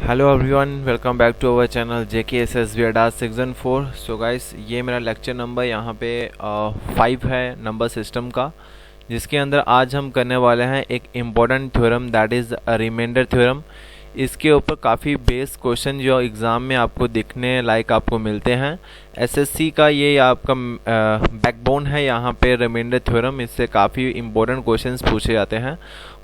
Hello everyone, welcome back to our channel JKSSB ADAS section 4। So guys, ये मेरा lecture number यहाँ पे 5 है नंबर सिस्टम का, जिसके अंदर आज हम करने वाले हैं एक important theorem, that is remainder theorem. इसके ऊपर काफ़ी बेस क्वेश्चन जो एग्ज़ाम में आपको दिखने लायक आपको मिलते हैं। SSC का ये आपका बैकबोन है यहाँ पे रिमाइंडर थ्योरम। इससे काफ़ी इम्पोर्टेंट क्वेश्चंस पूछे जाते हैं,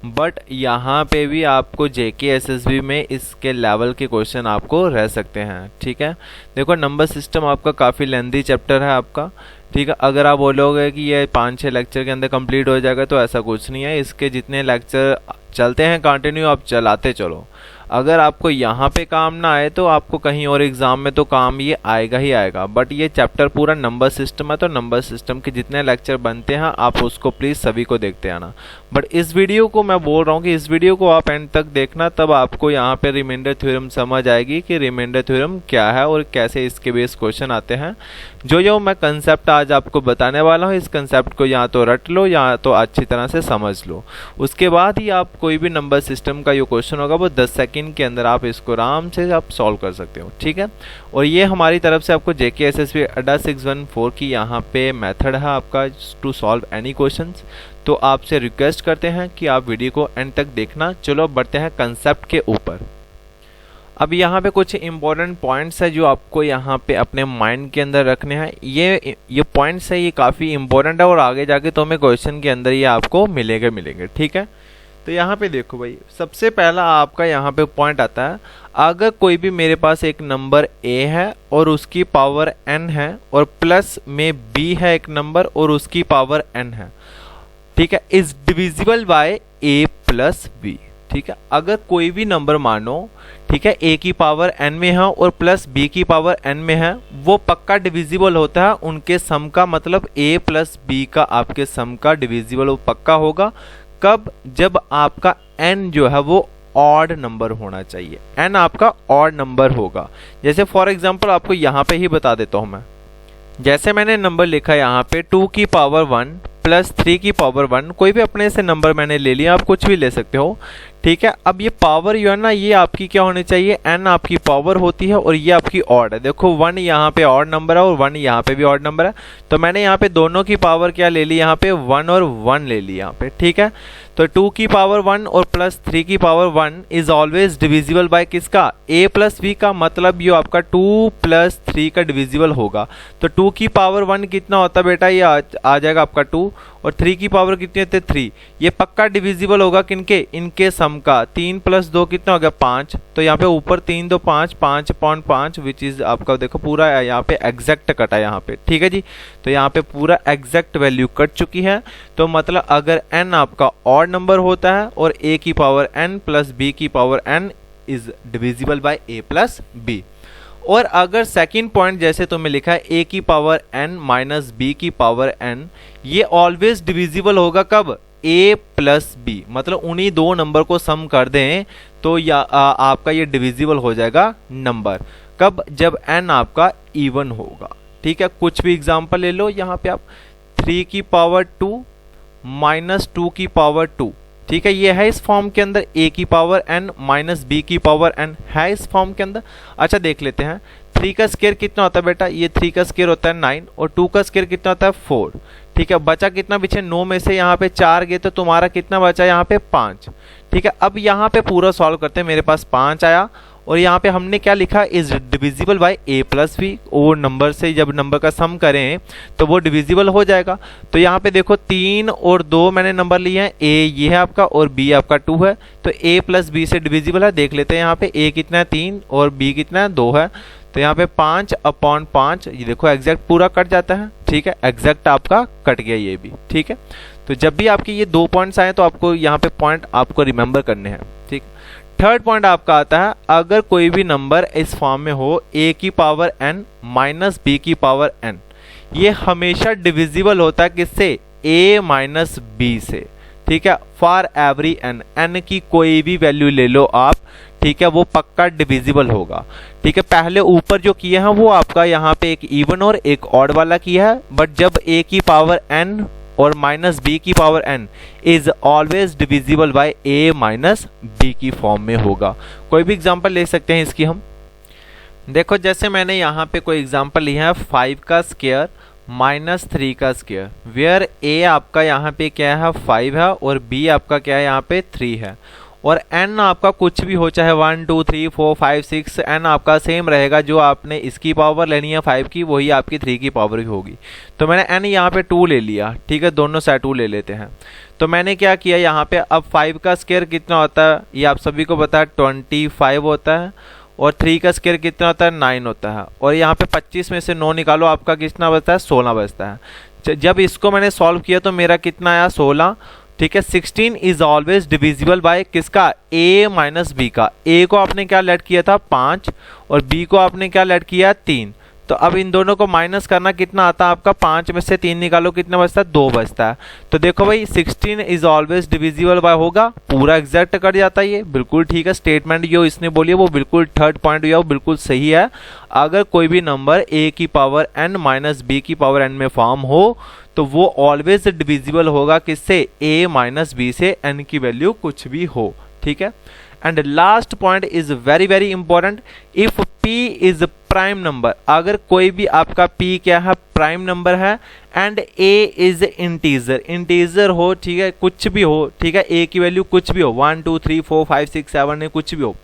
बट यहाँ पे भी आपको JKSSB में इसके लेवल के क्वेश्चन आपको रह सकते हैं। ठीक है, देखो नंबर सिस्टम आपका काफ़ी लेंथी चैप्टर है आपका। ठीक है, अगर आप बोलोगे कि ये 5-6 लेक्चर के अंदर कंप्लीट हो जाएगा, तो ऐसा कुछ नहीं है। इसके जितने लेक्चर चलते हैं कंटिन्यू, आप चलाते चलो। अगर आपको यहाँ पे काम ना आए तो आपको कहीं और एग्जाम में तो काम ये आएगा ही आएगा। बट ये चैप्टर पूरा नंबर सिस्टम है, तो नंबर सिस्टम के जितने लेक्चर बनते हैं आप उसको प्लीज़ सभी को देखते आना। बट इस वीडियो को मैं बोल रहा हूँ कि इस वीडियो को आप एंड तक देखना, तब आपको यहाँ पे रिमाइंडर थ्योरम समझ आएगी कि रिमाइंडर थ्योरम क्या है और कैसे इसके बेस क्वेश्चन आते हैं। जो मैं कंसेप्ट आज आपको बताने वाला हूँ, इस कंसेप्ट को या तो रट लो या तो अच्छी तरह से समझ लो। उसके बाद ही आप कोई भी नंबर सिस्टम का जो क्वेश्चन होगा वो 10 सेकंड के अंदर आप इसको आराम से आप सॉल्व कर सकते हो। ठीक है, और ये हमारी तरफ से आपको JKSSB ADAS 614 की यहाँ पे मेथड है आपका टू सॉल्व एनी क्वेश्चंस। तो आपसे रिक्वेस्ट करते हैं कि आप वीडियो को एंड तक देखना। चलो बढ़ते हैं कंसेप्ट के ऊपर। अब यहाँ पे कुछ इंपॉर्टेंट पॉइंट्स है जो आपको यहाँ पे अपने माइंड के अंदर रखने हैं। ये पॉइंट्स है, ये काफ़ी इंपॉर्टेंट है और आगे जाके तो हमें क्वेश्चन के अंदर ये आपको मिलेंगे। ठीक है, तो यहाँ पे देखो भाई, सबसे पहला आपका यहाँ पे पॉइंट आता है, अगर कोई भी मेरे पास एक नंबर A है और उसकी पावर n है और प्लस में B है एक नंबर और उसकी पावर n है। ठीक है, is divisible bye A plus B। ठीक है, अगर कोई भी नंबर मानो, ठीक है, A की पावर n में है और प्लस B की पावर n में है, वो पक्का डिविजिबल होता है उनके सम का। मतलब A प्लस B का आपके सम का डिविजिबल वो पक्का होगा। कब? जब आपका n जो है वो ऑड नंबर होना चाहिए। n आपका ऑड नंबर होगा। जैसे फॉर एग्जांपल आपको यहाँ पे ही बता देता हूँ मैं। जैसे मैंने नंबर लिखा यहाँ पे 2 की पावर 1 प्लस 3 की पावर 1, कोई भी अपने से नंबर मैंने ले लिया, आप कुछ भी ले सकते हो। ठीक है, अब ये पावर जो है ना, ये आपकी क्या होनी चाहिए, n आपकी पावर होती है और ये आपकी ऑड है। देखो 1 यहाँ पे ऑड नंबर है और 1 यहाँ पे भी ऑड नंबर है, तो मैंने यहाँ पे दोनों की पावर क्या ले ली, यहाँ पे 1 और 1 ले ली यहाँ पे। ठीक है, तो 2 की पावर 1 और प्लस 3 की power 1 is always divisible bye किसका, A प्लस B का। मतलब ये आपका 2 प्लस 3 का डिविजिबल होगा। तो 2 की पावर 1 कितना होता है बेटा, ये आ जाएगा आपका 2, और 3 की पावर कितनी होती है 3। ये पक्का डिविजिबल होगा किनके, इनके सम का। 3 प्लस 2 कितना हो गया 5, तो यहाँ पे ऊपर 3 2 5, 5/5 विच इज आपका देखो पूरा यहाँ पे एग्जैक्ट कटा यहाँ पे। ठीक है जी, तो यहाँ पे पूरा एग्जैक्ट वैल्यू कट चुकी है। तो मतलब अगर n आपका ऑड नंबर होता है और A की पावर n प्लस B की power n is divisible bye A plus B। और अगर सेकंड पॉइंट जैसे तुम्हें लिखा है A की पावर n माइनस B की पावर n, ये ऑलवेज डिविजिबल होगा कब, A प्लस B। मतलब उन्हीं दो नंबर को सम कर दें तो आपका ये डिविजिबल हो जाएगा नंबर। कब, जब n आपका इवन होगा। ठीक है, कुछ भी एग्जांपल ले लो। यहाँ पे आप 3 की पावर 2 माइनस 2 की पावर 2, ठीक है, ये है इस फॉर्म के अंदर। A की पावर n माइनस B की पावर n है इस फॉर्म के अंदर। अच्छा देख लेते हैं, 3 का स्क्वायर कितना होता है बेटा, ये 3 का स्क्वायर होता है 9 और 2 का स्क्वायर कितना होता है 4। ठीक है, बचा कितना पीछे 9 में से यहाँ पे 4 गए, तो तुम्हारा कितना बचा यहाँ पे 5। ठीक है, अब यहाँ पे पूरा सॉल्व करते हैं। मेरे पास 5 आया और यहाँ पे हमने क्या लिखा, is divisible bye A plus B। वो नंबर से जब नंबर का सम करें तो वो डिविजिबल हो जाएगा। तो यहाँ पे देखो 3 और 2 मैंने नंबर लिए हैं, A ये है आपका और B आपका 2 है, तो A प्लस B से डिविजिबल है। देख लेते हैं यहाँ पे A कितना है 3 और B कितना है 2 है, तो यहाँ पे 5/5, ये देखो एग्जैक्ट पूरा कट जाता है। ठीक है, एग्जैक्ट आपका कट गया ये भी। ठीक है, तो जब भी आपके ये 2 पॉइंट्स आए तो आपको यहाँ पे पॉइंट आपको रिमेंबर करने हैं। ठीक, थर्ड पॉइंट आपका आता है, अगर कोई भी नंबर इस फॉर्म में हो A की पावर n माइनस B की पावर n, ये हमेशा डिविजिबल होता है किससे, A माइनस B से। ठीक है, फॉर एवरी n की कोई भी वैल्यू ले लो आप, ठीक है, वो पक्का डिविजिबल होगा। ठीक है, पहले ऊपर जो किया है वो आपका यहाँ पे एक इवन और एक ऑड वाला किया है, बट जब A की पावर n और माइनस बी की power N is always divisible by A minus B की फॉर्म में होगा। कोई भी एग्जांपल ले सकते हैं इसकी हम। देखो जैसे मैंने यहाँ पे कोई एग्जांपल लिया है 5 का स्क्वायर माइनस 3 का स्क्वायर, वेयर ए आपका यहाँ पे क्या है 5 है और बी आपका क्या है यहाँ पे 3 है, और n आपका कुछ भी हो, चाहे 1 2 3 4 5 6, n आपका सेम रहेगा। जो आपने इसकी पावर लेनी है 5 की वही आपकी 3 की पावर की होगी। तो मैंने n यहाँ पे 2 ले लिया, ठीक है, दोनों साइड 2 ले लेते हैं। तो मैंने क्या किया यहाँ पे, अब 5 का स्क्वायर कितना होता है ये आप सभी को पता है 25 होता है, और 3 का स्क्वायर कितना होता है 9 होता है, और यहाँ पे 25 में से 9 निकालो आपका कितना बचता है 16 बचता है। जब इसको मैंने सॉल्व किया तो मेरा कितना आया 16, ठीक है। 16 इज ऑलवेज डिविजिबल बाय किसका, a माइनस बी का। a को आपने क्या लेट किया था 5 और b को आपने क्या लेट किया 3। तो अब इन दोनों को माइनस करना कितना आता है आपका, 5 में से 3 निकालो कितना बचता है 2 बचता है। तो देखो भाई 16 इज ऑलवेज डिविजिबल बाय होगा, पूरा एग्जैक्ट कर जाता है ये, बिल्कुल ठीक है। स्टेटमेंट जो इसने बोली है वो बिल्कुल थर्ड पॉइंट जो है वो बिल्कुल सही है। अगर कोई भी नंबर a की पावर n माइनस b की पावर n में फॉर्म हो तो वो ऑलवेज डिविजिबल होगा किससे, a माइनस b से, n की वैल्यू कुछ भी हो, ठीक है। And last point is very very important, if p is prime number, अगर कोई भी आपका p क्या है प्राइम नंबर है, and a is integer, integer हो, ठीक है, कुछ भी हो, ठीक है, a की वैल्यू कुछ भी हो 1 2 3 4 5 6 7 कुछ भी हो,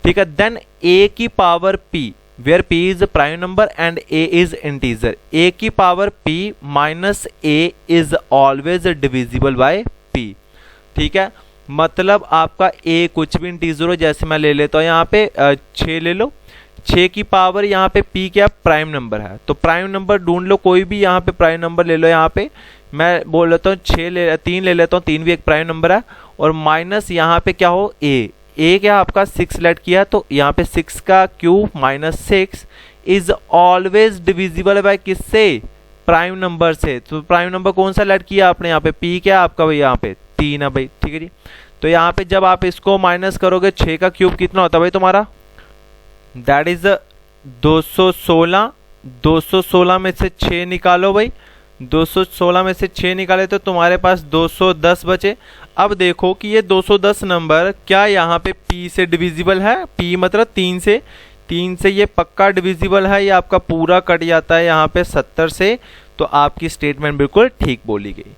ठीक है, देन a की power p where p is a prime number and a is integer, a की power p minus a is always divisible by p, ठीक है। मतलब आपका a कुछ भी इंटीजर हो, जैसे मैं ले लेता हूँ यहाँ पे 6 ले लो, 6 की पावर यहाँ पे p क्या प्राइम नंबर है, तो प्राइम नंबर ढूंढ लो, कोई भी यहाँ पे प्राइम नंबर ले लो। यहाँ पे मैं बोल लेता हूँ 3 ले लेता हूँ, 3 भी एक प्राइम नंबर है, और माइनस यहाँ पे क्या हो a क्या आपका 6 लेट किया, तो यहाँ पे 6 का cube minus 6 is always divisible bye किससे, प्राइम नंबर से। तो प्राइम नंबर कौन सा लेट किया आपने, यहाँ पे p क्या आपका भाई यहाँ पे 3 है भाई, ठीक है जी। तो यहाँ पे जब आप इसको माइनस करोगे 6 का क्यूब कितना होता है भाई तुम्हारा, दैट इज 216, 216 में से 6 निकालो भाई, 216 में से 6 निकाले तो तुम्हारे पास 210 बचे। अब देखो कि ये 210 नंबर क्या यहाँ पे p से डिविजिबल है, p मतलब 3 से ये पक्का डिविजिबल है, ये आपका पूरा कट जाता है यहाँ पे 70 से। तो आपकी स्टेटमेंट बिल्कुल ठीक बोली गई।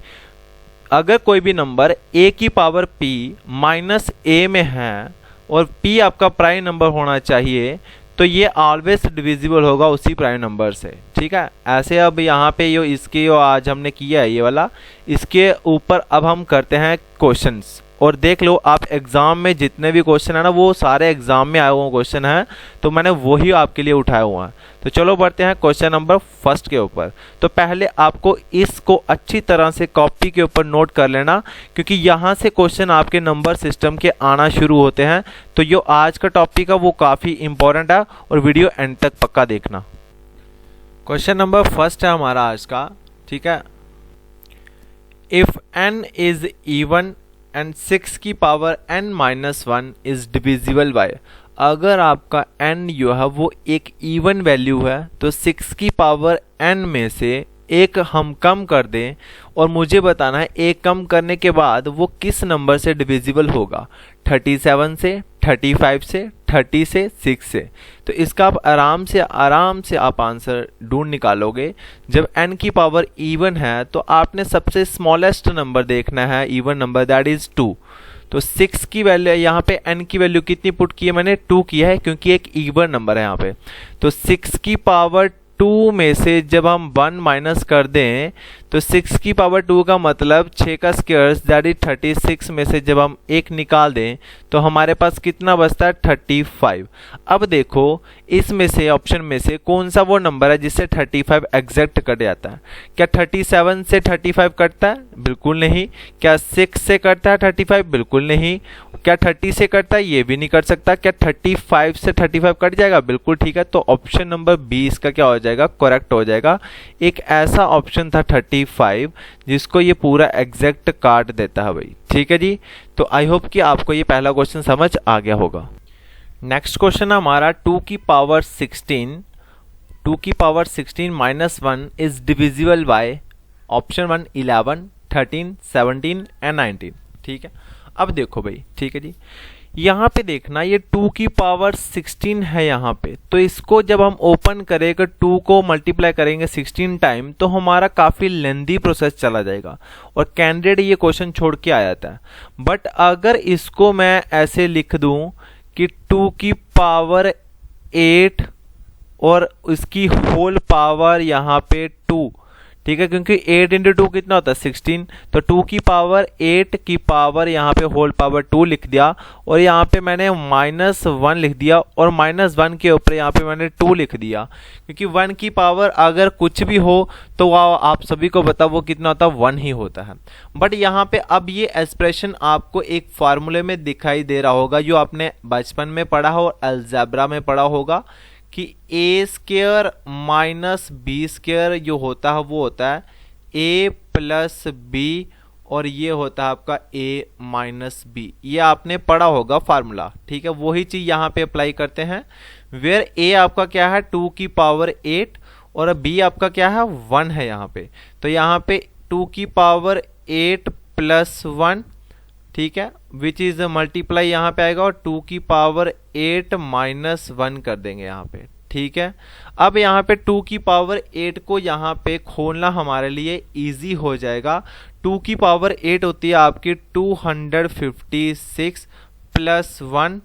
अगर कोई भी नंबर a की पावर p माइनस a में है और p आपका प्राइम नंबर होना चाहिए, तो ये ऑलवेज डिविजिबल होगा उसी प्राइम नंबर से, ठीक है। ऐसे अब यहाँ पे यो इसके जो आज हमने किया है ये वाला, इसके ऊपर अब हम करते हैं क्वेश्चंस। और देख लो आप एग्जाम में जितने भी क्वेश्चन है ना वो सारे एग्जाम में आए हुए क्वेश्चन हैं, तो मैंने वही आपके लिए उठाया हुआ है। तो चलो बढ़ते हैं क्वेश्चन नंबर फर्स्ट के ऊपर। तो पहले आपको इसको अच्छी तरह से कॉपी के ऊपर नोट कर लेना, क्योंकि यहाँ से क्वेश्चन आपके नंबर सिस्टम के आना शुरू होते हैं। तो जो आज का टॉपिक है वो काफ़ी इंपॉर्टेंट है और वीडियो एंड तक पक्का देखना। क्वेश्चन नंबर फर्स्ट है हमारा आज का, ठीक है। If n is even and 6 की power n minus 1 is divisible bye, अगर आपका n जो है वो एक इवन वैल्यू है तो 6 की पावर n में से एक हम कम कर दें, और मुझे बताना है एक कम करने के बाद वो किस नंबर से डिविजिबल होगा, 37 से, 35 से, 30 से, 6 से। तो इसका आप आराम से आप आंसर ढूंढ निकालोगे। जब n की पावर इवन है तो आपने सबसे स्मॉलेस्ट नंबर देखना है, इवन नंबर, दैट इज 2। तो 6 की वैल्यू, यहाँ पे n की वैल्यू कितनी पुट की है मैंने, 2 किया है, क्योंकि एक इवन नंबर है यहाँ पे। तो 6 की पावर 2 में से जब हम 1 माइनस कर दें तो 6 की पावर 2 का मतलब 6 का स्क्वायर दैट इज 36 में से जब हम 1 निकाल दें तो हमारे पास कितना बचता है 35। अब देखो इसमें से ऑप्शन में से कौन सा वो नंबर है जिससे 35 एग्जैक्ट कट जाता है। क्या 37 से 35 कटता है? बिल्कुल नहीं। क्या 6 से कटता है 35? बिल्कुल नहीं। क्या 30 से कटता है? ये भी नहीं कट सकता। क्या 35 से 35 कट जाएगा? बिल्कुल ठीक है। तो ऑप्शन नंबर बी इसका क्या हो जाएगा, करेक्ट हो जाएगा। एक ऐसा ऑप्शन था 35 जिसको ये पूरा एग्जैक्ट काट देता है भाई। ठीक है जी, तो आई होप कि आपको ये पहला क्वेश्चन समझ आ गया होगा। नेक्स्ट क्वेश्चन हमारा 2 की power 16 minus 1 is divisible by option 1 11, 13, 17 and 19। ठीक है, अब देखो भाई, ठीक है जी, यहाँ पे देखना ये 2 की पावर 16 है यहाँ पे, तो इसको जब हम ओपन करेंगे 2 को मल्टीप्लाई करेंगे 16 टाइम तो हमारा काफ़ी लेंदी प्रोसेस चला जाएगा और कैंडिडेट ये क्वेश्चन छोड़ के आ जाता है। बट अगर इसको मैं ऐसे लिख दूं कि 2 की पावर 8 और इसकी होल पावर यहाँ पे 2, ठीक है, क्योंकि 8 इंटू 2 कितना होता है 16, तो 2 की पावर 8 की पावर यहाँ पे होल पावर 2 लिख दिया और यहाँ पे मैंने -1 लिख दिया और -1 के ऊपर यहाँ पे मैंने 2 लिख दिया, क्योंकि 1 की पावर अगर कुछ भी हो तो आप सभी को पता वो कितना होता है 1 ही होता है। बट यहाँ पे अब ये एक्सप्रेशन आपको एक फार्मूले में दिखाई दे रहा होगा जो आपने बचपन में पढ़ा हो और अलजेब्रा में पढ़ा होगा कि a square minus B square जो होता है वो होता है a प्लस बी और ये होता है आपका a माइनस बी। ये आपने पढ़ा होगा फार्मूला, ठीक है, वही चीज यहाँ पे अप्लाई करते हैं। वेयर a आपका क्या है 2 की पावर 8 और b आपका क्या है 1 है यहाँ पे, तो यहाँ पे 2 की पावर 8 प्लस 1, ठीक है, विच इज मल्टीप्लाई यहाँ पे आएगा और 2 की पावर 8 माइनस 1 कर देंगे यहाँ पे। ठीक है, अब यहाँ पे 2 की पावर 8 को यहाँ पे खोलना हमारे लिए इजी हो जाएगा। 2 की पावर 8 होती है आपकी 256 प्लस 1,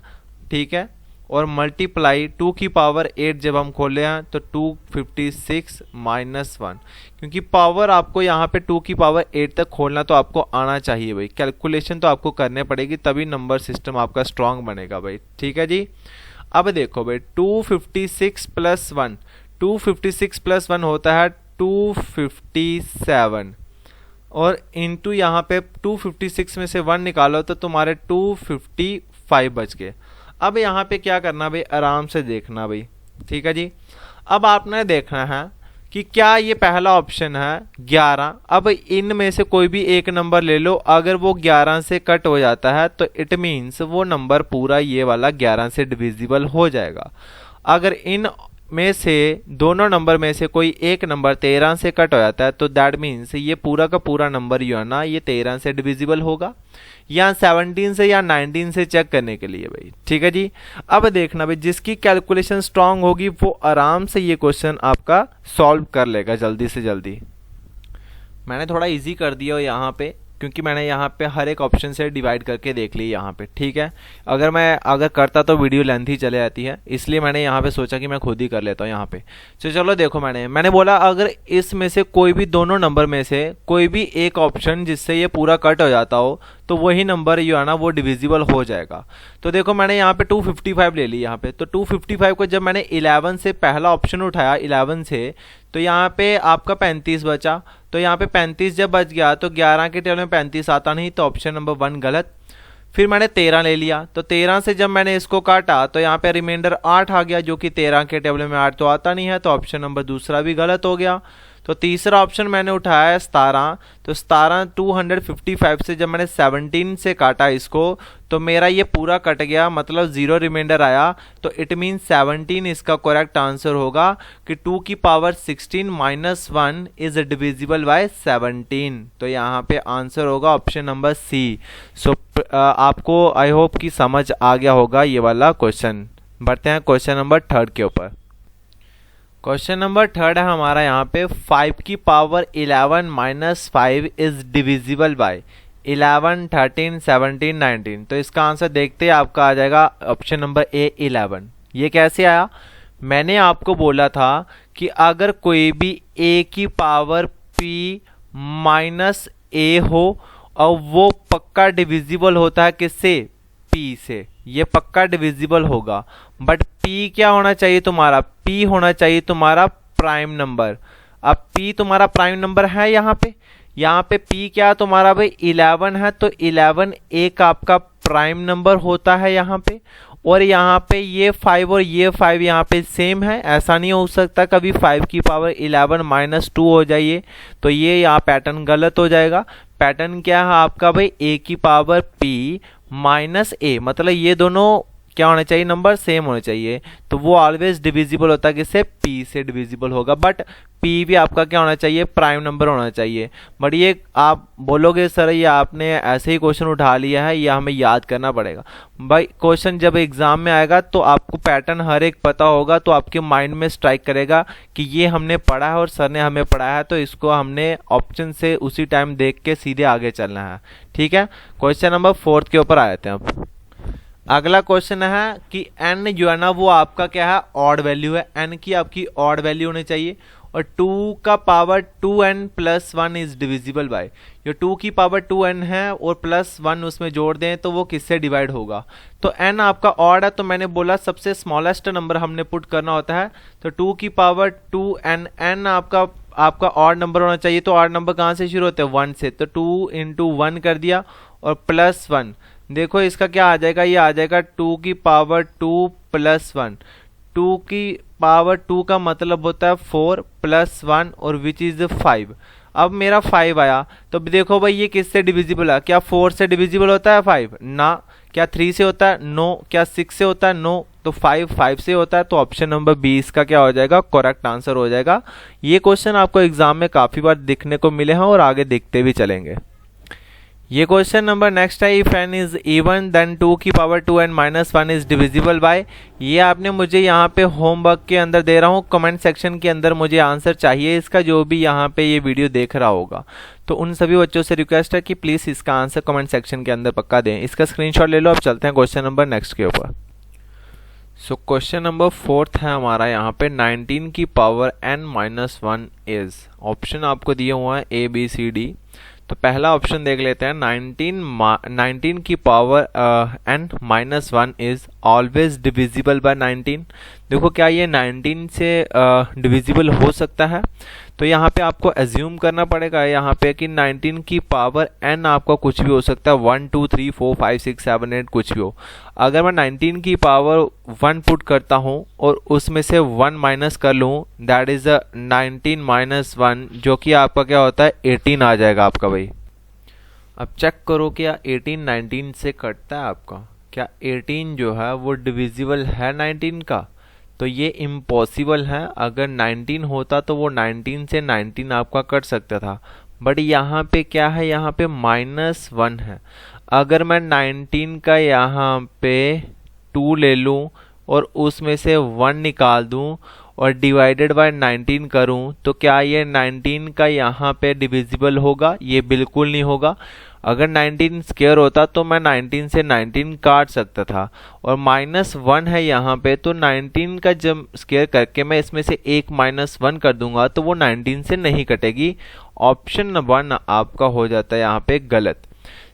ठीक है, और मल्टीप्लाई 2 की पावर 8 जब हम खोले हैं तो 256 माइनस 1, क्योंकि पावर आपको यहाँ पे 2 की पावर 8 तक खोलना तो आपको आना चाहिए भाई, कैलकुलेशन तो आपको करने पड़ेगी तभी नंबर सिस्टम आपका स्ट्रांग बनेगा भाई। ठीक है जी, अब देखो भाई 256 प्लस 1, 256 प्लस 1 होता है 257 और इंटू यहाँ पे 256 में से 1 निकालो तो तुम्हारे 255 बच गए। अब यहाँ पे क्या करना भाई, आराम से देखना भाई, ठीक है जी। अब आपने देखना है कि क्या ये पहला ऑप्शन है 11, अब इनमें से कोई भी एक नंबर ले लो, अगर वो 11 से कट हो जाता है तो इट मीन्स वो नंबर पूरा ये वाला 11 से डिविजिबल हो जाएगा। अगर इन में से दोनों नंबर में से कोई एक नंबर 13 से कट हो जाता है तो दैट मीन्स ये पूरा का पूरा नंबर जो है ना ये 13 से डिविजिबल होगा, या 17 से या 19 से चेक करने के लिए भाई। ठीक है जी, अब देखना भाई जिसकी कैलकुलेशन स्ट्रांग होगी वो आराम से ये क्वेश्चन आपका सॉल्व कर लेगा जल्दी से जल्दी। मैंने थोड़ा इजी कर दिया यहाँ पे क्योंकि मैंने यहाँ पे हर एक ऑप्शन से डिवाइड करके देख ली यहाँ पे। ठीक है, अगर करता तो वीडियो लेंथ ही चले जाती है, इसलिए मैंने यहाँ पे सोचा कि मैं खुद ही कर लेता हूँ यहाँ पे। तो चलो देखो, मैंने बोला अगर इसमें से कोई भी दोनों नंबर में से कोई भी एक ऑप्शन जिससे ये पूरा कट हो जाता हो तो वही नंबर जो है ना वो डिविजिबल हो जाएगा। तो देखो मैंने यहाँ पे 255 ले ली यहाँ पे, तो 255 को जब मैंने 11 से पहला ऑप्शन उठाया 11 से तो यहाँ पे आपका 35 बचा, तो यहाँ पे 35 जब बच गया तो 11 के टेबल में 35 आता नहीं, तो ऑप्शन नंबर 1 गलत। फिर मैंने 13 ले लिया, तो 13 से जब मैंने इसको काटा तो यहाँ पे रिमाइंडर 8 आ गया, जो कि 13 के टेबल में 8 तो आता नहीं है, तो ऑप्शन नंबर दूसरा भी गलत हो गया। तो तीसरा ऑप्शन मैंने उठाया है 17, तो 17 255 से जब मैंने 17 से काटा इसको तो मेरा ये पूरा कट गया, मतलब 0 रिमाइंडर आया, तो इट मीन 17 इसका करेक्ट आंसर होगा कि 2 की power 16 minus 1 is divisible bye 17। तो यहाँ पे आंसर होगा ऑप्शन नंबर सी। सो आपको आई होप कि समझ आ गया होगा ये वाला क्वेश्चन। बढ़ते हैं क्वेश्चन नंबर 3 के ऊपर। क्वेश्चन नंबर 3 है हमारा यहाँ पे 5 की power 11 minus 5 is divisible bye 11, 13, 17, 19। तो इसका आंसर देखते ही आपका आ जाएगा ऑप्शन नंबर ए 11। ये कैसे आया, मैंने आपको बोला था कि अगर कोई भी a की पावर p माइनस a हो और वो पक्का डिविजिबल होता है किससे, p से, ये पक्का डिविजिबल होगा। बट p क्या होना चाहिए तुम्हारा, p होना चाहिए तुम्हारा प्राइम नंबर। अब p तुम्हारा प्राइम नंबर है यहाँ पे p क्या तुम्हारा भाई 11 है, तो 11 एक आपका प्राइम नंबर होता है यहाँ पे, और यहाँ पे ये 5 और ये 5 यहाँ पे सेम है। ऐसा नहीं हो सकता कभी 5 की पावर 11 माइनस 2 हो जाइए, तो ये यहाँ पैटर्न गलत हो जाएगा। पैटर्न क्या है आपका भाई a की पावर p माइनस a, मतलब ये दोनों क्या होने चाहिए, नंबर सेम होने चाहिए, तो वो ऑलवेज डिविजिबल होता है किससे, p से डिविजिबल होगा। बट p भी आपका क्या होना चाहिए, प्राइम नंबर होना चाहिए। बट ये आप बोलोगे सर ये आपने ऐसे ही क्वेश्चन उठा लिया है, ये हमें याद करना पड़ेगा। भाई क्वेश्चन जब एग्जाम में आएगा तो आपको पैटर्न हर एक पता होगा, तो आपके माइंड में स्ट्राइक करेगा कि ये हमने पढ़ा है और सर ने हमें पढ़ाया है, तो इसको हमने ऑप्शन से उसी टाइम देख के सीधे आगे चलना है। ठीक है, क्वेश्चन नंबर 4 के ऊपर आए थे अब। अगला क्वेश्चन है कि n जो है ना वो आपका क्या है, ऑड वैल्यू है, n की आपकी ऑड वैल्यू होनी चाहिए, और 2 का power 2n plus 1 is divisible by, ये 2 की पावर 2n है और प्लस 1 उसमें जोड़ दें तो वो किससे डिवाइड होगा। तो n आपका ऑड है, तो मैंने बोला सबसे स्मॉलेस्ट नंबर हमने पुट करना होता है, तो 2 की पावर 2n, n आपका ऑड नंबर होना चाहिए, तो ऑड नंबर कहाँ से शुरू होते हैं, 1 से, तो 2 इंटू 1 कर दिया और प्लस 1, देखो इसका क्या आ जाएगा, ये आ जाएगा 2 की पावर 2 प्लस 1, 2 की पावर 2 का मतलब होता है 4 प्लस 1 और विच इज 5। अब मेरा 5 आया, तो देखो भाई ये किससे डिविजिबल है, क्या 4 से डिविजिबल होता है 5 ना, क्या 3 से होता है, नो, क्या 6 से होता है, नो, तो 5 से होता है, तो ऑप्शन नंबर 20 का क्या हो जाएगा, करेक्ट आंसर हो जाएगा। ये क्वेश्चन आपको एग्जाम में काफी बार दिखने को मिले हैं और आगे दिखते भी चलेंगे। ये क्वेश्चन नंबर नेक्स्ट है, if n is even then 2 की power 2n minus 1 is divisible by. ये आपने मुझे यहाँ पे होमवर्क के अंदर दे रहा हूँ, कमेंट सेक्शन के अंदर मुझे आंसर चाहिए इसका, जो भी यहाँ पे ये वीडियो देख रहा होगा, तो उन सभी बच्चों से रिक्वेस्ट है कि प्लीज इसका आंसर कमेंट सेक्शन के अंदर पक्का दें। इसका स्क्रीनशॉट ले लो। अब चलते हैं क्वेश्चन नंबर नेक्स्ट के ऊपर। सो क्वेश्चन नंबर 4 है हमारा यहाँ पे, 19 की power n minus 1 is, option आपको दिए हुआ है A B C D। तो पहला ऑप्शन देख लेते हैं, 19 की power n minus 1 is always divisible bye 19। देखो क्या ये 19 से डिविजिबल हो सकता है, तो यहाँ पे आपको एज्यूम करना पड़ेगा यहाँ पे कि 19 की पावर n आपका कुछ भी हो सकता है, 1 2 3 4 5 6 7 8 कुछ भी हो। अगर मैं 19 की पावर 1 पुट करता हूँ और उसमें से 1 माइनस कर लूँ, दैट इज 19 माइनस 1, जो कि आपका क्या होता है 18 आ जाएगा आपका भाई। अब चेक करो क्या 18 19 से कटता है आपका, क्या 18 जो है वो डिविजिबल है 19 का, तो ये इम्पॉसिबल है। अगर 19 होता तो वो 19 से 19 आपका कट सकता था, बट यहाँ पे क्या है, यहाँ पे माइनस 1 है। अगर मैं 19 का यहाँ पे 2 ले लूँ और उसमें से 1 निकाल दूँ और डिवाइडेड बाय 19 करूँ, तो क्या ये 19 का यहाँ पे डिविजिबल होगा, ये बिल्कुल नहीं होगा। अगर 19 स्क्वायर होता तो मैं 19 से 19 काट सकता था, और माइनस 1 है यहाँ पे, तो 19 का जब स्क्वायर करके मैं इसमें से एक माइनस 1 कर दूंगा तो वो 19 से नहीं कटेगी। ऑप्शन 1 आपका हो जाता है यहाँ पे गलत।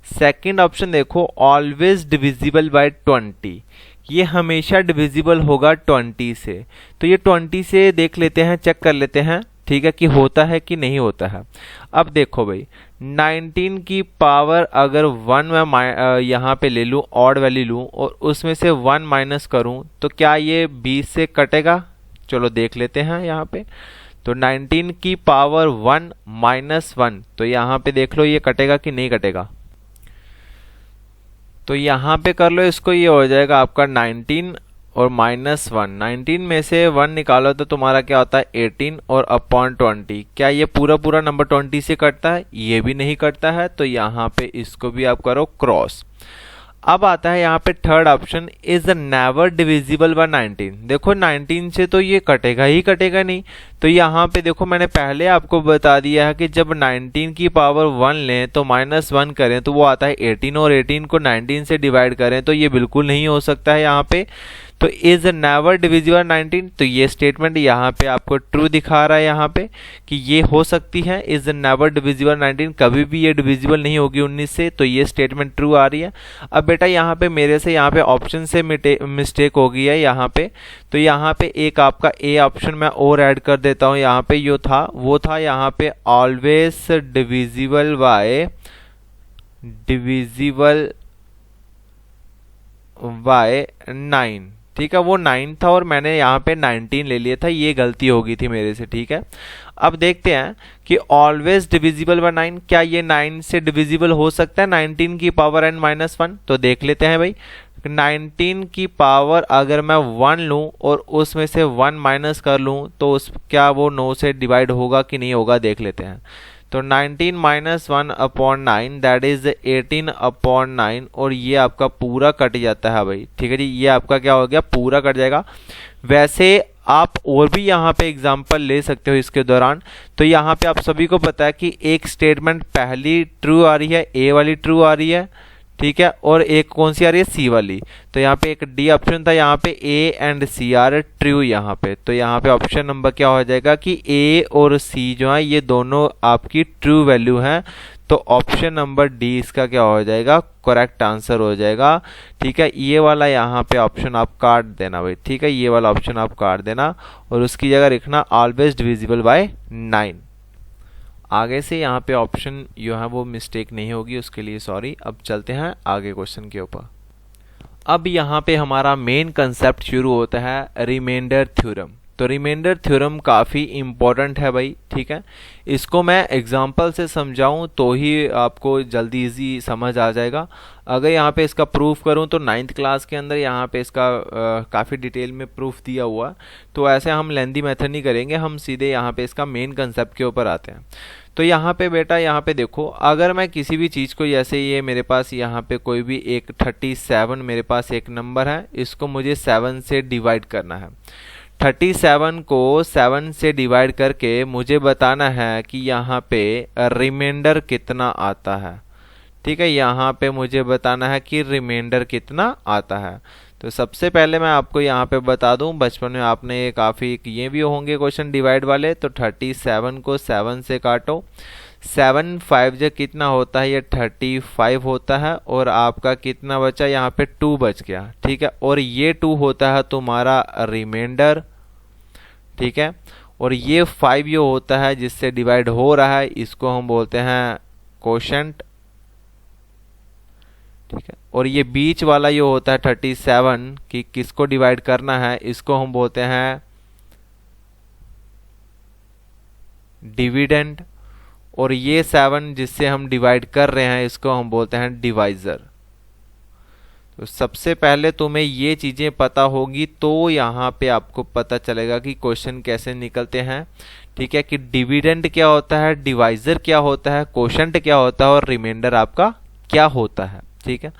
सेकंड ऑप्शन देखो, ऑलवेज डिविजिबल बाय 20, ये हमेशा डिविजिबल होगा 20 से, तो ये 20 से देख लेते हैं, चेक कर लेते हैं, ठीक है, कि होता है कि नहीं होता है। अब देखो भाई 19 की पावर अगर 1 मैं यहाँ पे ले लूँ, ऑड वैल्यू लूँ और उसमें से 1 माइनस करूँ, तो क्या ये 20 से कटेगा, चलो देख लेते हैं यहाँ पे। तो 19 की पावर 1 माइनस 1, तो यहाँ पे देख लो ये कटेगा कि नहीं कटेगा, तो यहाँ पे कर लो इसको, ये हो जाएगा आपका 19 और माइनस 1, 19 में से 1 निकालो तो तुम्हारा क्या होता है 18 और अपॉन 20। क्या ये पूरा नंबर 20 से कटता है, ये भी नहीं कटता है, तो यहाँ पे इसको भी आप करो क्रॉस। अब आता है यहाँ पे third option, is never divisible by 19। देखो 19 से तो ये कटेगा ही कटेगा नहीं, तो यहाँ पे देखो मैंने पहले आपको बता दिया है कि जब 19 की पावर 1 लें तो माइनस 1 करें तो वो आता है 18, और 18 को 19 से डिवाइड करें तो ये बिल्कुल नहीं हो सकता है यहाँ पे। तो इज नेवर डिविजिबल 19, तो ये स्टेटमेंट यहाँ पे आपको ट्रू दिखा रहा है यहाँ पे कि ये हो सकती है, इज नेवर डिविजिबल 19, कभी भी ये डिविजिबल नहीं होगी 19 से, तो ये स्टेटमेंट ट्रू आ रही है। अब बेटा यहाँ पे मेरे से यहाँ पे ऑप्शन से मिस्टेक हो गई है यहाँ पे, तो यहाँ पे एक आपका ए ऑप्शन मैं और ऐड कर देता हूँ। यहाँ पे जो था वो था यहाँ पे ऑलवेज डिविजिबल बाय 9, ठीक है, वो 9 था और मैंने यहाँ पे 19 ले लिया था, ये गलती हो गई थी मेरे से, ठीक है। अब देखते हैं कि ऑलवेज डिविजिबल बाय 9, क्या ये 9 से डिविजिबल हो सकता है 19 की पावर n माइनस 1, तो देख लेते हैं भाई। 19 की पावर अगर मैं 1 लूँ और उसमें से 1 माइनस कर लूँ तो उस क्या वो 9 से डिवाइड होगा कि नहीं होगा देख लेते हैं। तो 19 माइनस 1/9 दैट इज 18/9 और ये आपका पूरा कट जाता है भाई। ठीक है जी, ये आपका क्या हो गया, पूरा कट जाएगा। वैसे आप और भी यहाँ पे एग्जांपल ले सकते हो इसके दौरान। तो यहाँ पे आप सभी को पता है कि एक स्टेटमेंट पहली ट्रू आ रही है, ए वाली ट्रू आ रही है, ठीक है, और एक कौन सी आ रही है, सी वाली। तो यहाँ पे एक डी ऑप्शन था, यहाँ पे A and C are true यहाँ पे। तो यहाँ पे ऑप्शन नंबर क्या हो जाएगा कि ए और सी जो है ये दोनों आपकी ट्रू वैल्यू हैं। तो ऑप्शन नंबर डी इसका क्या हो जाएगा, करेक्ट आंसर हो जाएगा। ठीक है, ये वाला यहाँ पे ऑप्शन आप काट देना भाई। ठीक है, ये वाला ऑप्शन आप काट देना और उसकी जगह लिखना ऑलवेज डिविजिबल बाय 9। आगे से यहाँ पे ऑप्शन जो है वो मिस्टेक नहीं होगी, उसके लिए सॉरी। अब चलते हैं आगे क्वेश्चन के ऊपर। अब यहाँ पे हमारा मेन कंसेप्ट शुरू होता है रिमाइंडर थ्योरम। तो रिमाइंडर थ्योरम काफ़ी इम्पोर्टेंट है भाई। ठीक है, इसको मैं एग्जांपल से समझाऊं तो ही आपको जल्दी इजी समझ आ जाएगा। अगर यहाँ पे इसका प्रूफ करूं तो 9th क्लास के अंदर यहाँ पे इसका काफ़ी डिटेल में प्रूफ दिया हुआ। तो ऐसे हम लेंदी मेथड नहीं करेंगे, हम सीधे यहाँ पे इसका मेन कंसेप्ट के ऊपर आते हैं। तो यहाँ पे बेटा यहाँ पे देखो, अगर मैं किसी भी चीज़ को, जैसे ये मेरे पास यहाँ पे कोई भी एक 37 मेरे पास एक नंबर है, इसको मुझे 7 से डिवाइड करना है। 37 को 7 से डिवाइड करके मुझे बताना है कि यहाँ पे रिमाइंडर कितना आता है। ठीक है, यहाँ पे मुझे बताना है कि रिमाइंडर कितना आता है। तो सबसे पहले मैं आपको यहाँ पे बता दूं, बचपन में आपने काफ़ी ये भी होंगे क्वेश्चन डिवाइड वाले। तो 37 को 7 से काटो, 7 5 जो कितना होता है, ये 35 होता है और आपका कितना बचा, यहाँ पे 2 बच गया। ठीक है, और ये 2 होता है तुम्हारा रिमाइंडर। ठीक है, और ये 5 जो होता है जिससे डिवाइड हो रहा है, इसको हम बोलते हैं कोशेंट। ठीक है, और ये बीच वाला जो होता है 37 कि किसको डिवाइड करना है, इसको हम बोलते हैं डिविडेंड। और ये 7 जिससे हम डिवाइड कर रहे हैं, इसको हम बोलते हैं डिवाइजर। तो सबसे पहले तुम्हें ये चीजें पता होगी तो यहाँ पे आपको पता चलेगा कि क्वेश्चन कैसे निकलते हैं। ठीक है, कि डिविडेंड क्या होता है, डिवाइजर क्या होता है, कोशेंट क्या होता है और रिमाइंडर आपका क्या होता है। ठीक है,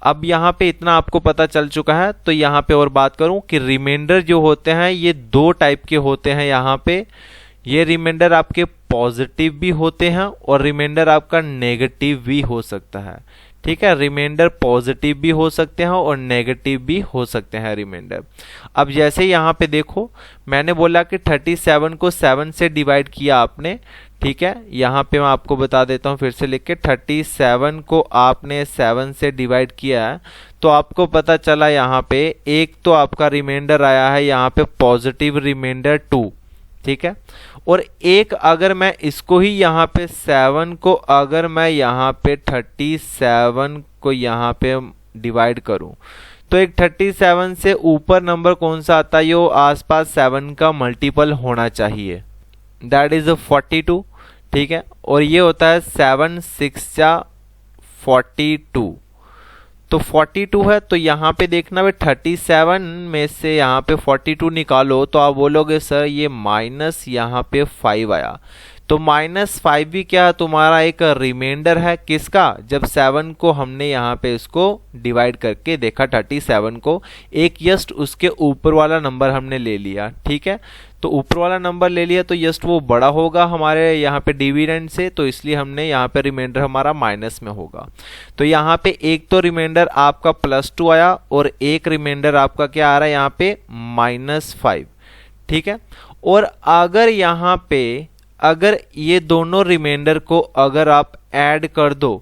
अब यहाँ पे इतना आपको पता चल चुका है। तो यहाँ पे और बात करूं कि रिमाइंडर जो होते हैं ये 2 टाइप के होते हैं। यहाँ पे ये रिमाइंडर आपके पॉजिटिव भी होते हैं और रिमाइंडर आपका नेगेटिव भी हो सकता है। ठीक है, रिमाइंडर पॉजिटिव भी हो सकते हैं और नेगेटिव भी हो सकते हैं रिमाइंडर। अब जैसे यहाँ पे देखो, मैंने बोला कि 37 को 7 से डिवाइड किया आपने। ठीक है, यहाँ पे मैं आपको बता देता हूँ फिर से लिख के, 37 को आपने 7 से डिवाइड किया है तो आपको पता चला यहाँ पे एक तो आपका रिमाइंडर आया है यहाँ पे पॉजिटिव रिमाइंडर 2। ठीक है, और एक अगर मैं इसको ही यहाँ पे 7 को अगर मैं यहाँ पे 37 को यहाँ पे डिवाइड करूं तो एक 37 से ऊपर नंबर कौन सा आता है, यो आसपास 7 का मल्टीपल होना चाहिए, दैट इज 42। ठीक है, और ये होता है 7 6 जा 42। तो 42 है, तो यहाँ पे देखना भाई 37 में से यहाँ पे 42 निकालो तो आप बोलोगे सर ये माइनस यहाँ पे 5 आया। तो -5 भी क्या तुम्हारा एक रिमाइंडर है किसका, जब 7 को हमने यहाँ पे इसको डिवाइड करके देखा 37 को, एक जस्ट उसके ऊपर वाला नंबर हमने ले लिया। ठीक है, तो ऊपर वाला नंबर ले लिया तो जस्ट वो बड़ा होगा हमारे यहाँ पे डिविडेंड से, तो इसलिए हमने यहाँ पे रिमाइंडर हमारा माइनस में होगा। तो यहाँ पे एक तो रिमाइंडर आपका +2 आया और एक रिमाइंडर आपका क्या आ रहा है यहाँ पे -5। ठीक है, और अगर यहाँ पे अगर ये दोनों रिमाइंडर को अगर आप ऐड कर दो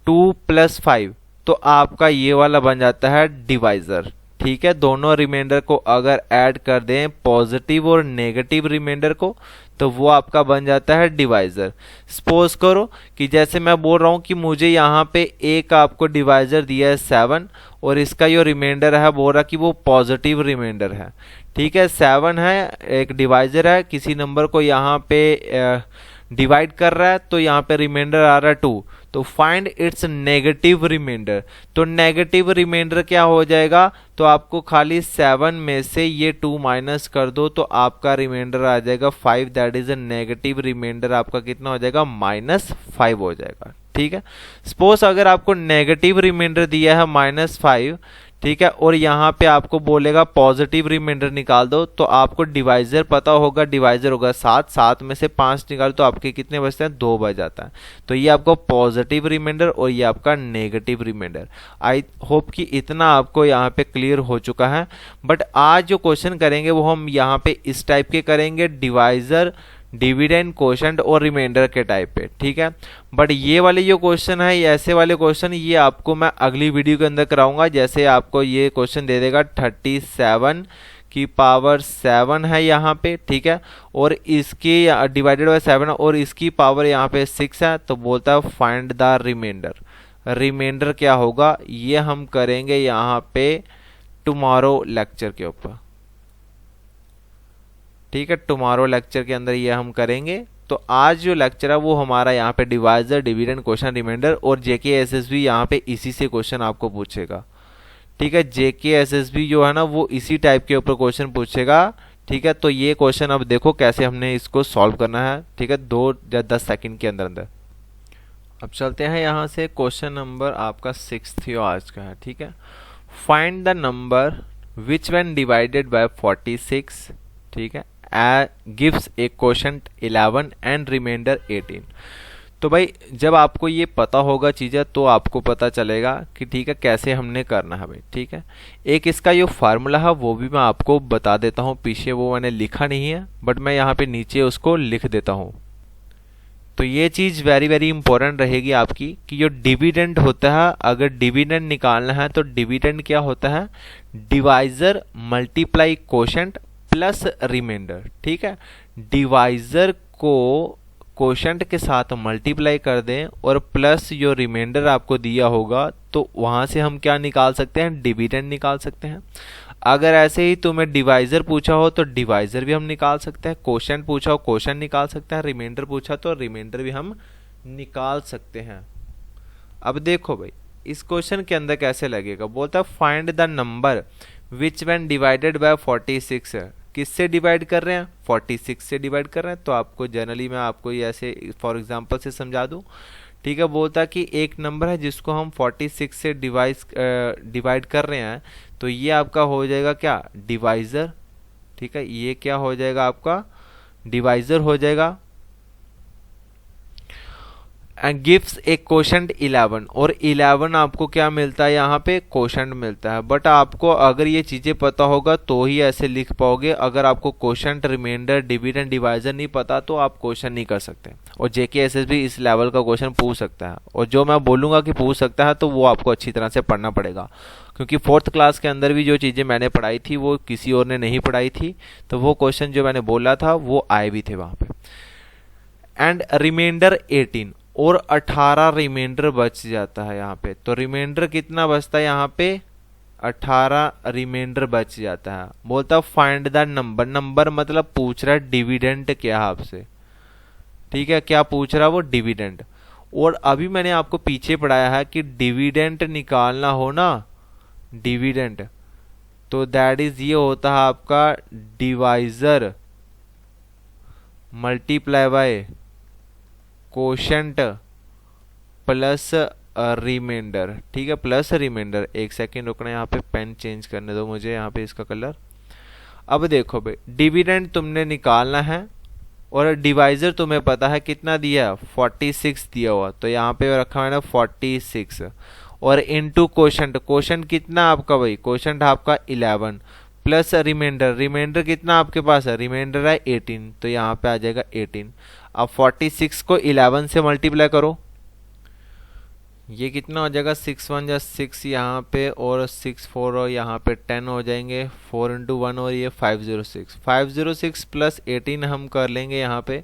2 + 5 तो आपका ये वाला बन जाता है डिवाइजर। ठीक है, दोनों रिमाइंडर को अगर ऐड कर दें पॉजिटिव और नेगेटिव रिमाइंडर को तो वो आपका बन जाता है डिवाइजर। सपोज करो कि जैसे मैं बोल रहा हूं कि मुझे यहाँ पे एक आपको डिवाइजर दिया है 7 और इसका जो रिमाइंडर है बोल रहा कि वो पॉजिटिव रिमाइंडर है। ठीक है, 7 है, एक डिवाइजर है, किसी नंबर को यहाँ पे डिवाइड कर रहा है तो यहाँ पे रिमाइंडर आ रहा है 2, तो फाइंड इट्स नेगेटिव रिमाइंडर। तो नेगेटिव रिमाइंडर क्या हो जाएगा, तो आपको खाली 7 में से ये 2 माइनस कर दो तो आपका रिमाइंडर आ जाएगा 5, that is a negative remainder आपका कितना हो जाएगा, -5 हो जाएगा। ठीक है, सपोज अगर आपको नेगेटिव रिमाइंडर दिया है -5, ठीक है, और यहाँ पे आपको बोलेगा पॉजिटिव रिमाइंडर निकाल दो, तो आपको डिवाइजर पता होगा, डिवाइजर होगा 7, 7 में से 5 निकाल तो आपके कितने बचते हैं, 2 बच जाता है। तो ये आपको पॉजिटिव रिमाइंडर और ये आपका नेगेटिव रिमाइंडर। आई होप कि इतना आपको यहाँ पे क्लियर हो चुका है। बट आज जो क्वेश्चन करेंगे वो हम यहाँ पे इस टाइप के करेंगे, डिवाइजर, डिविडेंड, कोशेंट और रिमाइंडर के टाइप पे। ठीक है, बट ये वाले जो क्वेश्चन है, ऐसे वाले क्वेश्चन ये आपको मैं अगली वीडियो के अंदर कराऊंगा। जैसे आपको ये क्वेश्चन दे देगा 37 की पावर 7 है यहाँ पे, ठीक है, और इसकी डिवाइडेड बाय 7 और इसकी पावर यहाँ पे 6 है, तो बोलता है फाइंड द रिमाइंडर। रिमाइंडर क्या होगा ये हम करेंगे यहाँ पे टुमारो लेक्चर के ऊपर। ठीक है, टुमारो लेक्चर के अंदर ये हम करेंगे। तो आज जो लेक्चर है वो हमारा यहाँ पे डिवाइजर, डिविडेंड, क्वेश्चन, रिमाइंडर और जेके एसएसबी यहाँ पे इसी से क्वेश्चन आपको पूछेगा। ठीक है, जेके एसएसबी जो है ना वो इसी टाइप के ऊपर क्वेश्चन पूछेगा। ठीक है, तो ये क्वेश्चन अब देखो कैसे हमने इसको सॉल्व करना है। ठीक है, 2 या 10 सेकंड के अंदर अंदर। अब चलते हैं यहाँ से, क्वेश्चन नंबर आपका 6 आज का है। ठीक है, find the number which when divided by 46, ठीक है, gives a quotient 11 and remainder 18। तो भाई जब आपको ये पता होगा चीज़ें तो आपको पता चलेगा कि ठीक है कैसे हमने करना है भाई। ठीक है, एक इसका जो फार्मूला है वो भी मैं आपको बता देता हूँ, पीछे वो मैंने लिखा नहीं है बट मैं यहाँ पे नीचे उसको लिख देता हूँ। तो ये चीज़ वेरी वेरी इंपॉर्टेंट रहेगी आपकी कि जो डिविडेंड होता है, अगर डिविडेंड निकालना है तो डिविडेंड क्या होता है, divisor multiply quotient plus remainder. ठीक है, डिवाइजर को क्वोशंट के साथ मल्टीप्लाई कर दें और प्लस जो रिमाइंडर आपको दिया होगा तो वहां से हम क्या निकाल सकते हैं, डिविडेंड निकाल सकते हैं। अगर ऐसे ही तुम्हें डिवाइजर पूछा हो तो डिवाइजर भी हम निकाल सकते हैं, क्वोशंट पूछा हो क्वोशंट निकाल सकते हैं, रिमाइंडर पूछा तो रिमाइंडर भी हम निकाल सकते हैं। अब देखो भाई इस क्वेश्चन के अंदर कैसे लगेगा, बोलता है find the number which when divided by 46 है। किससे डिवाइड कर रहे हैं, 46 से डिवाइड कर रहे हैं। तो आपको जनरली मैं आपको ये ऐसे फॉर एग्जांपल से समझा दूं। ठीक है, बोलता कि एक नंबर है जिसको हम 46 से डिवाइड कर रहे हैं, तो ये आपका हो जाएगा क्या, डिवाइजर। ठीक है, ये क्या हो जाएगा आपका, डिवाइजर हो जाएगा। एंड गिव्स ए क्वोशंट 11, और 11 आपको क्या मिलता है, यहाँ पे क्वोशंट मिलता है। बट आपको अगर ये चीजें पता होगा तो ही ऐसे लिख पाओगे। अगर आपको क्वोशंट, रिमाइंडर, डिविडेंड, डिवाइजर नहीं पता तो आप क्वेश्चन नहीं कर सकते। और जेके एसएसबी इस लेवल का क्वेश्चन पूछ सकता है, और जो मैं बोलूंगा कि पूछ सकता है तो वो आपको अच्छी तरह से पढ़ना पड़ेगा, क्योंकि 4th क्लास के अंदर भी जो चीजें मैंने पढ़ाई थी वो किसी और ने नहीं पढ़ाई थी, तो वो क्वेश्चन जो मैंने बोला था वो आए भी थे वहां पे। एंड रिमाइंडर 18, और 18 रिमाइंडर बच जाता है यहाँ पे। तो रिमाइंडर कितना बचता है यहाँ पे, 18 रिमाइंडर बच जाता है। बोलता फाइंड द नंबर, नंबर मतलब पूछ रहा है डिविडेंड क्या है आपसे। ठीक है, क्या पूछ रहा है वो, डिविडेंड। और अभी मैंने आपको पीछे पढ़ाया है कि डिविडेंड निकालना हो ना, डिविडेंड, तो दैट इज ये होता है आपका divisor multiply by quotient plus remainder. ठीक है, प्लस रिमाइंडर। एक सेकेंड रुकना, यहाँ पे पेन चेंज करने दो मुझे, यहाँ पे इसका कलर। अब देखो भाई डिविडेंड तुमने निकालना है और डिवाइजर तुम्हें पता है कितना दिया है, 46 दिया हुआ, तो यहाँ पे रखा है ना 46, और इनटू क्वोशंट, क्वोशंट कितना आपका भाई, क्वोशंट आपका 11 प्लस रिमाइंडर, रिमाइंडर कितना आपके पास है, रिमाइंडर है 18, तो यहाँ पे आ जाएगा 18। अब 46 को 11 से मल्टीप्लाई करो, ये कितना हो जाएगा, 6 1 या 6 यहाँ पे, और 6 4 और यहाँ पे 10 हो जाएंगे, 4 इंटू 1 और ये 506, 506 प्लस 18 हम कर लेंगे यहाँ पे।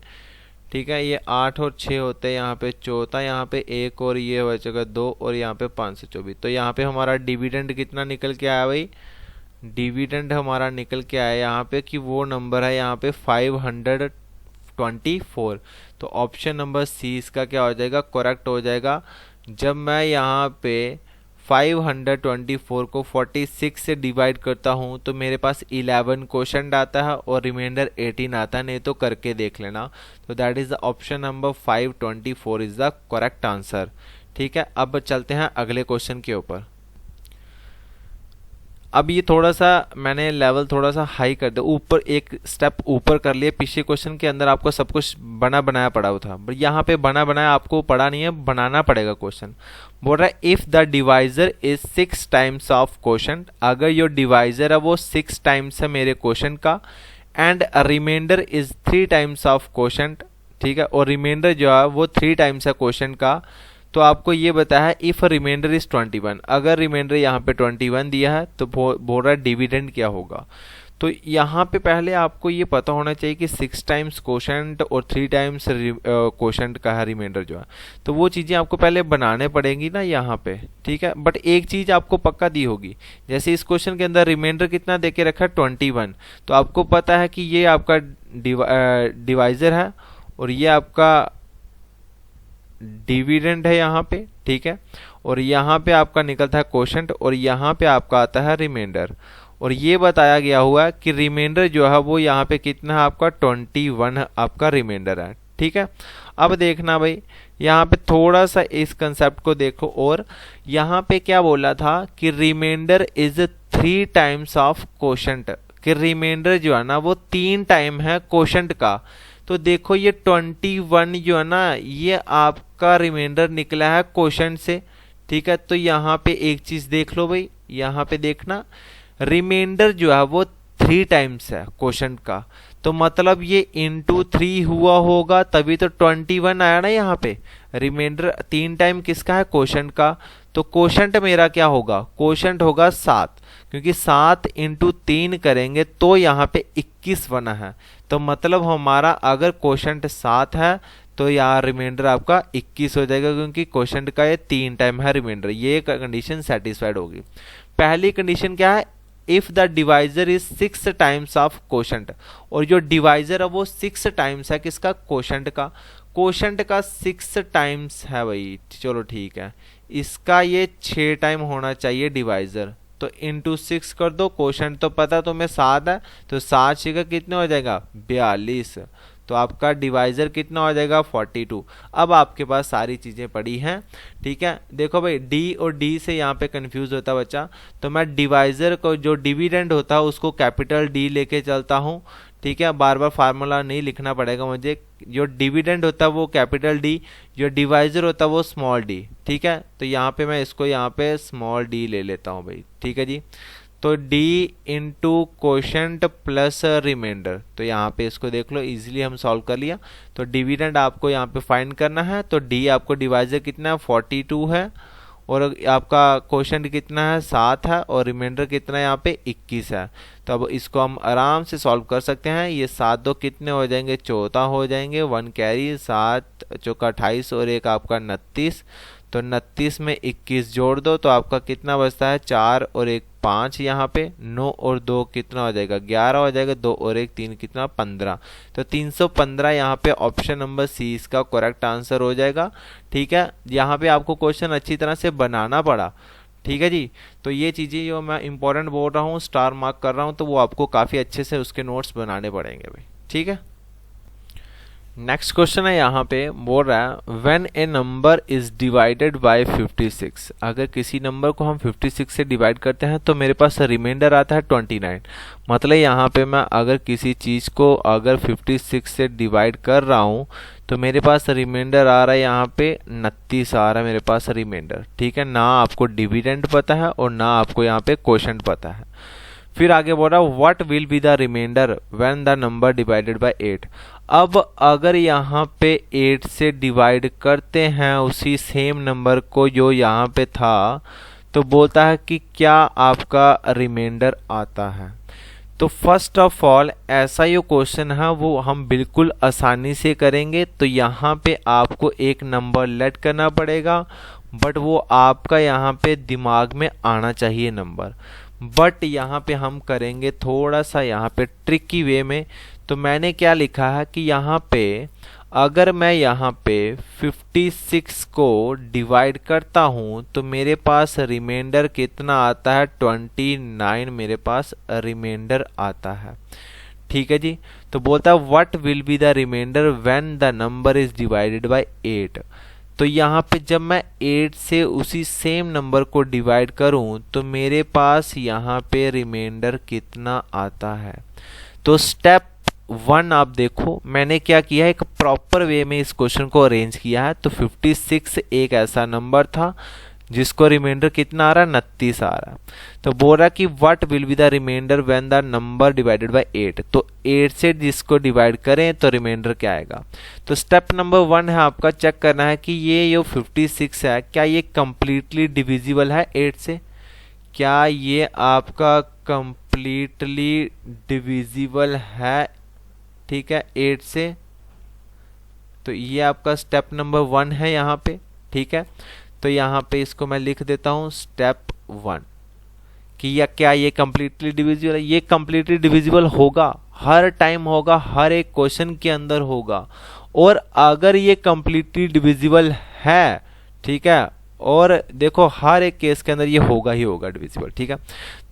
ठीक है, ये 8 और 6 होते हैं यहाँ पे, चौथा यहाँ पे 1 और ये बचेगा 2 और यहाँ पे 524। तो यहाँ पे हमारा डिविडेंड कितना निकल के आया भाई, डिविडेंड हमारा निकल के आया यहाँ पे कि वो नंबर है यहाँ पे 524। तो ऑप्शन नंबर सी इसका क्या हो जाएगा, करेक्ट हो जाएगा। जब मैं यहाँ पे 524 को 46 से डिवाइड करता हूँ तो मेरे पास 11 क्वेश्चन आता है और रिमाइंडर 18 आता है, नहीं तो करके देख लेना। तो that is the option number 524 is the correct answer. ठीक है, अब चलते हैं अगले क्वेश्चन के ऊपर। अब ये थोड़ा सा मैंने लेवल थोड़ा सा हाई कर दिया, ऊपर एक स्टेप ऊपर कर लिया। पिछले क्वेश्चन के अंदर आपको सब कुछ बना बनाया पड़ा हुआ था, बट यहाँ पे बना बनाया आपको पड़ा नहीं है, बनाना पड़ेगा क्वेश्चन। बोल रहा है if the divisor is 6 times of question, अगर यो डिवाइजर है वो 6 टाइम्स है मेरे क्वेश्चन का, and remainder is 3 times of question, ठीक है, और रिमाइंडर जो है वो 3 टाइम्स है क्वेश्चन का। तो आपको ये बताया है इफ रिमाइंडर इज 21, अगर रिमाइंडर यहाँ पे 21 दिया है तो बोल रहा है डिविडेंड क्या होगा। तो यहाँ पे पहले आपको ये पता होना चाहिए कि 6 टाइम्स क्वोशंट और 3 टाइम्स क्वोशंट का है रिमाइंडर जो है, तो वो चीज़ें आपको पहले बनाने पड़ेंगी ना यहाँ पे, ठीक है। बट एक चीज़ आपको पक्का दी होगी, जैसे इस क्वेश्चन के अंदर रिमाइंडर कितना दे के रखा है 21, तो आपको पता है कि ये आपका डिवाइजर है और ये आपका डिविडेंड है यहाँ पे, ठीक है, और यहाँ पे आपका निकलता है क्वोशंट और यहाँ पे आपका आता है रिमाइंडर। और ये बताया गया हुआ है कि रिमाइंडर जो है वो यहाँ पे कितना है आपका 21 आपका रिमाइंडर है, ठीक है। अब देखना भाई यहाँ पे थोड़ा सा इस कंसेप्ट को देखो, और यहाँ पे क्या बोला था कि remainder is 3 times of quotient, कि रिमाइंडर जो है ना वो 3 टाइम है क्वोशंट का। तो देखो ये 21 जो है ना ये आपका रिमाइंडर निकला है क्वोशंट से, ठीक है। तो यहाँ पे एक चीज देख लो भाई, यहाँ पे देखना रिमाइंडर जो है वो 3 टाइम्स है क्वोशंट का, तो मतलब ये इंटू 3 हुआ होगा तभी तो 21 आया ना यहाँ पे। रिमाइंडर 3 टाइम किसका है, क्वोशंट का, तो क्वोशंट मेरा क्या होगा, क्वोशंट होगा 7, क्योंकि 7 इंटू 3 करेंगे तो यहाँ पे 21 बना है। तो मतलब हमारा अगर क्वोशंट 7 है तो यहाँ रिमाइंडर आपका 21 हो जाएगा, क्योंकि क्वोशंट का ये 3 टाइम है रिमाइंडर। ये कंडीशन सेटिस्फाइड होगी। पहली कंडीशन क्या है, if the divisor is 6 times of quotient, और जो डिवाइजर है वो 6 टाइम्स है किसका, क्वोशंट का। क्वोशंट का 6 टाइम्स है भाई, चलो ठीक है, इसका ये 6 टाइम होना चाहिए डिवाइजर, तो इंटू 6 कर दो। क्वोशंट तो पता तुम्हें 7 है, तो 7 6 कितने हो जाएगा 42, तो आपका डिवाइजर कितना हो जाएगा 42। अब आपके पास सारी चीज़ें पड़ी हैं, ठीक है। देखो भाई डी और डी से यहाँ पे कंफ्यूज होता बच्चा, तो मैं डिवाइजर को जो डिविडेंड होता है उसको कैपिटल डी लेके चलता हूँ, ठीक है। बार बार फार्मूला नहीं लिखना पड़ेगा मुझे, जो डिविडेंड होता है वो कैपिटल डी, जो डिवाइजर होता है वो स्मॉल डी, ठीक है। तो यहाँ पे मैं इसको यहाँ पे स्मॉल डी ले लेता हूँ भाई, ठीक है जी। तो d into quotient plus remainder, तो यहाँ पे इसको देख लो इजीली हम सॉल्व कर लिया। तो डिविडेंड आपको यहाँ पे फाइंड करना है, तो d आपको डिवाइजर कितना है 42 है, और आपका क्वोशंट कितना है 7 है, और रिमाइंडर कितना है यहाँ पे 21 है। तो अब इसको हम आराम से सॉल्व कर सकते हैं। ये 7 2 कितने हो जाएंगे 14 हो जाएंगे, 1 कैरी, 7 चौका 28 और एक आपका 29, तो 29 में 21 जोड़ दो तो आपका कितना बचता है 4 और 1 5, यहाँ पे 9 और 2 कितना हो जाएगा 11 हो जाएगा, 2 और 1 3 कितना 15, तो 315 यहाँ पे ऑप्शन नंबर सी इसका करेक्ट आंसर हो जाएगा, ठीक है। यहाँ पे आपको क्वेश्चन अच्छी तरह से बनाना पड़ा, ठीक है जी। तो ये चीज़ें जो मैं इंपॉर्टेंट बोल रहा हूँ, स्टार मार्क कर रहा हूँ, तो वो आपको काफ़ी अच्छे से उसके नोट्स बनाने पड़ेंगे भाई, ठीक है। नेक्स्ट क्वेश्चन है यहाँ पे बोल रहा है when A number is divided bye 56, अगर किसी नंबर को हम 56 से डिवाइड करते हैं तो मेरे पास रिमाइंडर आता है 29। मतलब यहाँ पे मैं अगर किसी चीज़ को अगर 56 से डिवाइड कर रहा हूँ तो मेरे पास रिमाइंडर आ रहा है यहाँ पे 29 आ रहा है मेरे पास रिमाइंडर, ठीक है। ना आपको डिविडेंड पता है और ना आपको यहाँ पे क्वोशंट पता है। फिर आगे बोल रहा है what will be the remainder when the number divided by 8। अब अगर यहाँ पे 8 से डिवाइड करते हैं उसी सेम नंबर को जो यहाँ पे था, तो बोलता है कि क्या आपका रिमाइंडर आता है। तो फर्स्ट ऑफ ऑल ऐसा जो क्वेश्चन है वो हम बिल्कुल आसानी से करेंगे। तो यहाँ पे आपको एक नंबर लेट करना पड़ेगा, बट वो आपका यहाँ पे दिमाग में आना चाहिए नंबर। बट यहाँ पे हम करेंगे थोड़ा सा यहाँ पे ट्रिकी वे में। तो मैंने क्या लिखा है कि यहाँ पे अगर मैं यहाँ पे 56 को डिवाइड करता हूँ तो मेरे पास रिमाइंडर कितना आता है, 29 मेरे पास रिमाइंडर आता है। ठीक है जी। तो बोलता है what will be the remainder when the number is divided by 8। तो यहाँ पे जब मैं 8 से उसी सेम नंबर को डिवाइड करूं तो मेरे पास यहाँ पे रिमाइंडर कितना आता है। तो स्टेप 1 आप देखो मैंने क्या किया है, एक प्रॉपर वे में इस क्वेश्चन को अरेंज किया है। तो 56 एक ऐसा नंबर था जिसको रिमाइंडर कितना आ रहा है, 29 आ रहा है। तो बोल रहा कि what will be the remainder when the number divided by 8। तो 8 से जिसको डिवाइड करें तो रिमाइंडर क्या आएगा। तो स्टेप नंबर 1 है आपका चेक करना है कि ये जो 56 है क्या ये कंप्लीटली डिविजिबल है 8 से, क्या ये आपका कंप्लीटली डिविजिबल है, ठीक है, 8 से। तो ये आपका स्टेप नंबर 1 है यहाँ पे, ठीक है। तो यहाँ पे इसको मैं लिख देता हूँ स्टेप 1 कि या क्या ये कंप्लीटली डिविजिबल है। ये कंप्लीटली डिविजिबल होगा, हर टाइम होगा, हर एक क्वेश्चन के अंदर होगा। और अगर ये कंप्लीटली डिविजिबल है, ठीक है, और देखो हर एक केस के अंदर ये होगा ही होगा डिविजिबल, ठीक है।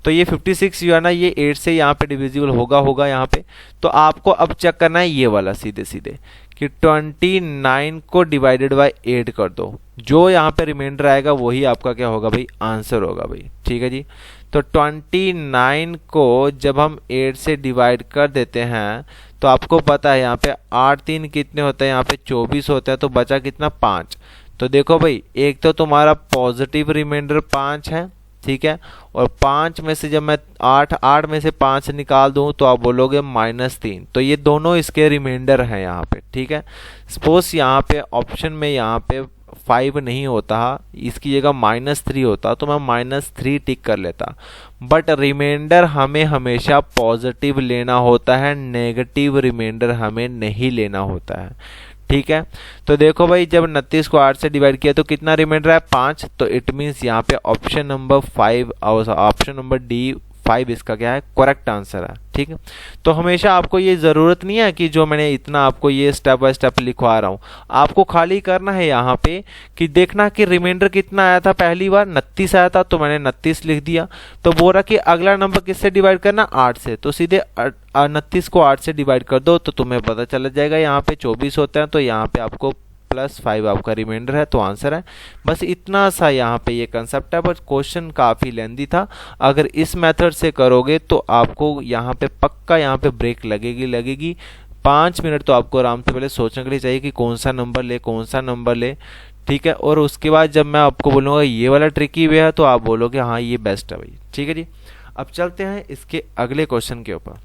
तो ये 56 जो है ना ये 8 से यहाँ पे डिविजिबल होगा यहाँ पे। तो आपको अब चेक करना है ये वाला सीधे सीधे कि 29 को डिवाइडेड बाय 8 कर दो, जो यहाँ पे रिमाइंडर आएगा वही आपका क्या होगा भाई, आंसर होगा भाई, ठीक है जी। तो 29 को जब हम 8 से डिवाइड कर देते हैं तो आपको पता है यहाँ पे 8 3 कितने होते हैं, यहाँ पे 24 होता है। तो बचा कितना, 5। तो देखो भाई एक तो तुम्हारा पॉजिटिव रिमाइंडर 5 है, ठीक है, और 5 में से जब मैं 8 में से 5 निकाल दूं तो आप बोलोगे -3। तो ये दोनों इसके रिमाइंडर हैं यहाँ पे, ठीक है। सपोज यहाँ पे ऑप्शन में यहाँ पे 5 नहीं होता, इसकी जगह -3 होता तो मैं -3 टिक कर लेता। बट रिमाइंडर हमें हमेशा पॉजिटिव लेना होता है, नेगेटिव रिमाइंडर हमें नहीं लेना होता है, ठीक है। तो देखो भाई जब 29 को 8 से डिवाइड किया तो कितना रिमाइंडर है, 5। तो इट मीन्स यहाँ पे ऑप्शन नंबर 5 और ऑप्शन नंबर डी 5 इसका क्या है, करेक्ट आंसर है, ठीक है। तो हमेशा आपको ये जरूरत नहीं है कि जो मैंने इतना आपको ये स्टेप बाय स्टेप लिखवा रहा हूँ, आपको खाली करना है यहाँ पे कि देखना कि रिमाइंडर कितना आया था। पहली बार 29 आया था तो मैंने 29 लिख दिया। तो बोल रहा कि अगला नंबर किससे डिवाइड करना, 8 से। तो सीधे 29 को 8 से डिवाइड कर दो तो तुम्हें पता चल जाएगा यहाँ पे 24 होते हैं। तो यहाँ पे आपको +5 आपका रिमाइंडर है, तो आंसर है। बस इतना सा यहाँ पे ये कंसेप्ट है, बट क्वेश्चन काफ़ी लेंदी था। अगर इस मेथड से करोगे तो आपको यहाँ पे पक्का यहाँ पे ब्रेक लगेगी 5 मिनट तो आपको आराम से पहले सोचने के लिए चाहिए कि कौन सा नंबर ले, ठीक है। और उसके बाद जब मैं आपको बोलूँगा ये वाला ट्रिकी वे है तो आप बोलोगे हाँ ये बेस्ट है भाई, ठीक है जी। अब चलते हैं इसके अगले क्वेश्चन के ऊपर।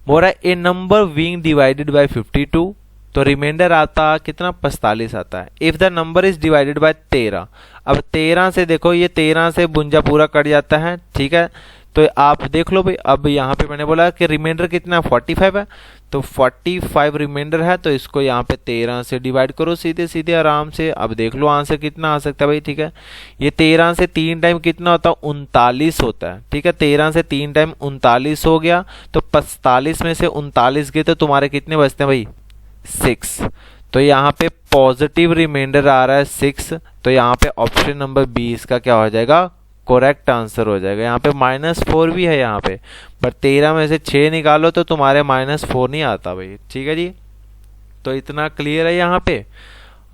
बोल रहा है ए नंबर बीइंग डिवाइडेड बाय 52, तो रिमाइंडर आता कितना, 45 आता है। If the number is divided bye 13। अब 13 से देखो ये 13 से बुंजा पूरा कट जाता है, ठीक है। तो आप देख लो भाई अब यहाँ पे मैंने बोला कि रिमाइंडर कितना 45 है, तो 45 रिमाइंडर है। तो इसको यहाँ पे 13 से डिवाइड करो सीधे सीधे आराम से। अब देख लो आंसर कितना आ सकता है भाई, ठीक है। ये 13 से 3 टाइम कितना होता है, 39 होता है, ठीक है। 13 से 3 टाइम 39 हो गया। तो 45 में से 39 गए तो तुम्हारे कितने बचते हैं भाई, 6। तो यहाँ पे पॉजिटिव रिमाइंडर आ रहा है 6। तो यहाँ पे ऑप्शन नंबर बी इसका क्या हो जाएगा, करेक्ट आंसर हो जाएगा। यहाँ पे -4 भी है यहाँ पे, बट 13 में से 6 निकालो तो तुम्हारे -4 नहीं आता भाई, ठीक है जी। तो इतना क्लियर है यहाँ पे।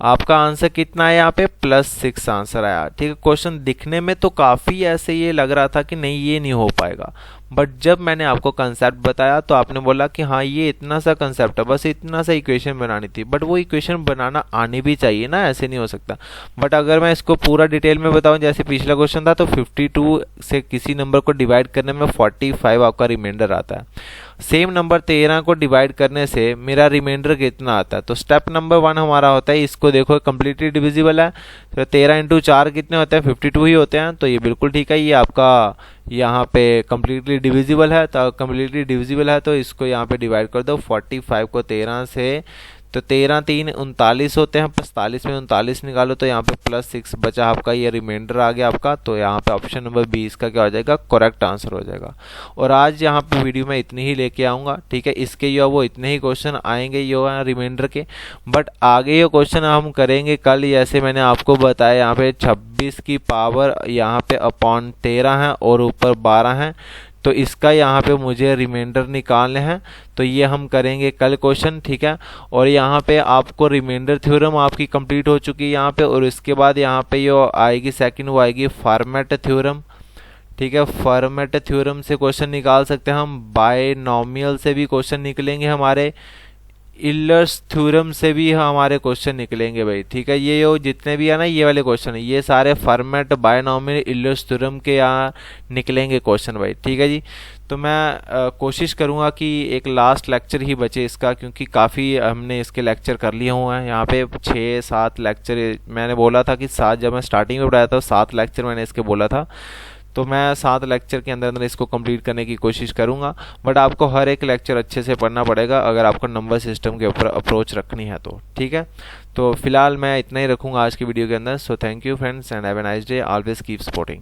आपका आंसर कितना है यहाँ पे, +6 आंसर आया, ठीक है। क्वेश्चन दिखने में तो काफ़ी ऐसे ये लग रहा था कि नहीं ये नहीं हो पाएगा, बट जब मैंने आपको कंसेप्ट बताया तो आपने बोला कि हाँ ये इतना सा कंसेप्ट है, बस इतना सा इक्वेशन बनानी थी। बट वो इक्वेशन बनाना आनी भी चाहिए ना, ऐसे नहीं हो सकता। बट अगर मैं इसको पूरा डिटेल में बताऊं, जैसे पिछला क्वेश्चन था, तो 52 से किसी नंबर को डिवाइड करने में 45 आपका रिमाइंडर आता है। सेम नंबर 13 को डिवाइड करने से मेरा रिमाइंडर कितना आता है। तो स्टेप नंबर 1 हमारा होता है, इसको देखो कंप्लीटली डिविजिबल है। तो 13 × 4 कितने होते हैं, 52 ही होते हैं। तो ये बिल्कुल ठीक है, ये आपका यहाँ पे कंप्लीटली डिविजिबल है। तो कंप्लीटली डिविजिबल है तो इसको यहाँ पे डिवाइड कर दो। 45 को 13 से तो 13 3 39 होते हैं, 45 में 39 निकालो तो यहाँ पे +6 बचा आपका, ये रिमाइंडर आ गया आपका। तो यहाँ पे ऑप्शन नंबर बी इसका क्या हो जाएगा, करेक्ट आंसर हो जाएगा। और आज यहाँ पे वीडियो में इतनी ही लेके आऊँगा, ठीक है। इसके यो वो इतने ही क्वेश्चन आएंगे यो है रिमाइंडर के, बट आगे ये क्वेश्चन हम करेंगे कल। जैसे मैंने आपको बताया यहाँ पे 26 की पावर यहाँ पे अपॉन 13 है और ऊपर 12 है, तो इसका यहाँ पे मुझे रिमाइंडर निकालने हैं। तो ये हम करेंगे कल क्वेश्चन, ठीक है। और यहाँ पे आपको रिमाइंडर थ्योरम आपकी कंप्लीट हो चुकी है यहाँ पे, और इसके बाद यहाँ पे जो आएगी सेकंड वो आएगी फॉर्मेट थ्योरम, ठीक है। फॉर्मेट थ्योरम से क्वेश्चन निकाल सकते हैं हम, बायनॉमियल से भी क्वेश्चन निकलेंगे हमारे, इल्लर्स थ्योरम से भी हमारे क्वेश्चन निकलेंगे भाई, ठीक है। ये जो जितने भी है ना ये वाले क्वेश्चन है, ये सारे फॉर्मेट, बायनॉमियल, इल्लर्स थ्योरम के यहाँ निकलेंगे क्वेश्चन भाई, ठीक है जी। तो मैं कोशिश करूँगा कि एक लास्ट लेक्चर ही बचे इसका, क्योंकि काफ़ी हमने इसके लेक्चर कर लिए हुए हैं यहाँ पे 6-7 लेक्चर। मैंने बोला था कि 7, जब मैं स्टार्टिंग में पढ़ाया था 7 लेक्चर मैंने इसके बोला था, तो मैं 7 लेक्चर के अंदर अंदर इसको कंप्लीट करने की कोशिश करूंगा। बट आपको हर एक लेक्चर अच्छे से पढ़ना पड़ेगा अगर आपको नंबर सिस्टम के ऊपर अप्रोच रखनी है तो, ठीक है। तो फिलहाल मैं इतना ही रखूंगा आज की वीडियो के अंदर। So thank you friends and have a nice day, always keep supporting.